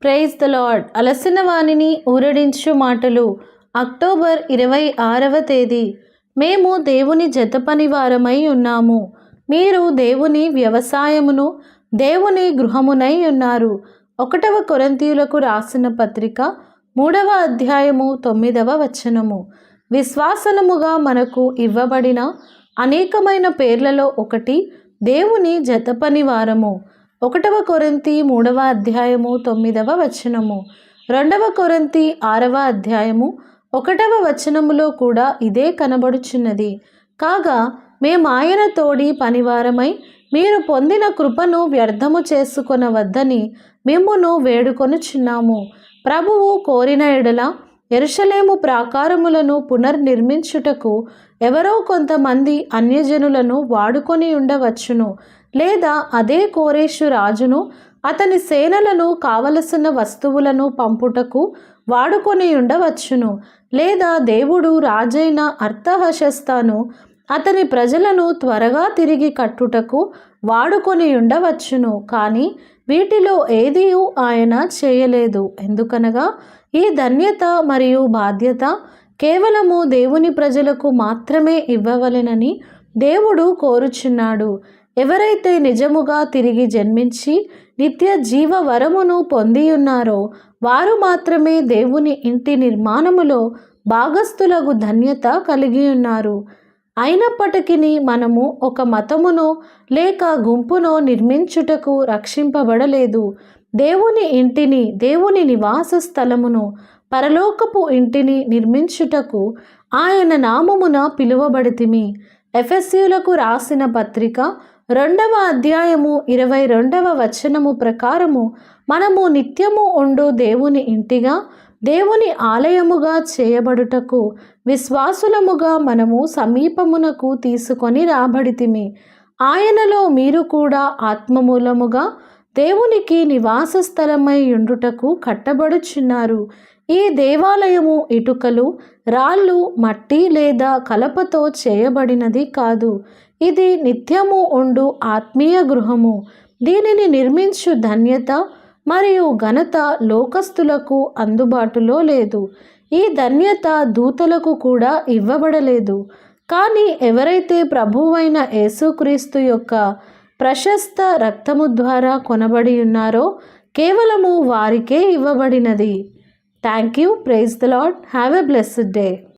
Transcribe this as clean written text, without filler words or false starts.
Praise the lord. అలసిన వానిని ఊరడించు మాటలు. అక్టోబర్ 26వ తేదీ. మేము దేవుని జతపని వారమై ఉన్నాము. మీరు దేవుని వ్యవసాయమును, దేవుని గృహమునై ఉన్నారు. 1వ కొరింథీయులకు రాసిన పత్రిక 3వ అధ్యాయము 9వ వచనము. విశ్వాసనముగా మనకు ఇవ్వబడిన అనేకమైన పేర్లలో ఒకటి దేవుని జతపని వారము. 1వ కొరింథీ 3వ అధ్యాయము 9వ వచనము. 2వ కొరింథీ 6వ అధ్యాయము 1వ వచనములో కూడా ఇదే కనబడుచున్నది. కాగా మేమాయన తోడి పనివారమై మీరు పొందిన కృపను వ్యర్థము చేసుకొనవద్దని మిమ్మును వేడుకొనుచున్నాము. ప్రభువు కోరిన ఎడల యెరూషలేము ప్రాకారములను పునర్నిర్మించుటకు ఎవరో కొంతమంది అన్యజనులను వాడుకొని ఉండవచ్చును. లేదా అదే కోరేషు రాజును అతని సేనలను కావలసిన వస్తువులను పంపుటకు వాడుకొని ఉండవచ్చును. లేదా దేవుడు రాజైన అర్తహషస్తను అతని ప్రజలను త్వరగా తిరిగి కట్టుటకు వాడుకొని ఉండవచ్చును. కానీ వీటిలో ఏదియూ ఆయన చేయలేదు. ఎందుకనగా ఈ ధన్యత మరియు బాధ్యత కేవలము దేవుని ప్రజలకు మాత్రమే ఇవ్వవలెనని దేవుడు కోరుచున్నాడు. ఎవరైతే నిజముగా తిరిగి జన్మించి నిత్య జీవ వరమును పొందియున్నారో వారు మాత్రమే దేవుని ఇంటి నిర్మాణములో భాగస్థులకు ధన్యత కలిగి ఉన్నారు. అయినప్పటికీ మనము ఒక మతమునో లేక గుంపునో నిర్మించుటకు రక్షింపబడలేదు. దేవుని ఇంటిని, దేవుని నివాస స్థలమును, పరలోకపు ఇంటిని నిర్మించుటకు ఆయన నామమున పిలువబడితిమి. ఎఫెసీయులకు రాసిన పత్రిక 2వ అధ్యాయము 22వ వచనము ప్రకారము మనము నిత్యము ఉండు దేవుని ఇంటిగా, దేవుని ఆలయముగా చేయబడుటకు విశ్వాసులముగా మనము సమీపమునకు తీసుకొని రాబడితిమి. ఆయనలో మీరు కూడా ఆత్మమూలముగా దేవునికి నివాస స్థలమై ఉండుటకు కట్టబడుచున్నారు. ఈ దేవాలయము ఇటుకలు, రాళ్ళు, మట్టి లేదా కలపతో చేయబడినది కాదు. ఇది నిత్యము ఉండు ఆత్మీయ గృహము. దీనిని నిర్మించు ధన్యత మరియు ఘనత లోకస్తులకు అందుబాటులో లేదు. ఈ ధన్యత దూతలకు కూడా ఇవ్వబడలేదు. కానీ ఎవరైతే ప్రభువైన యేసుక్రీస్తు యొక్క ప్రశస్త రక్తము ద్వారా కొనబడి ఉన్నారో కేవలము వారికే ఇవ్వబడినది. Thank you. Praise the Lord. Have a blessed day.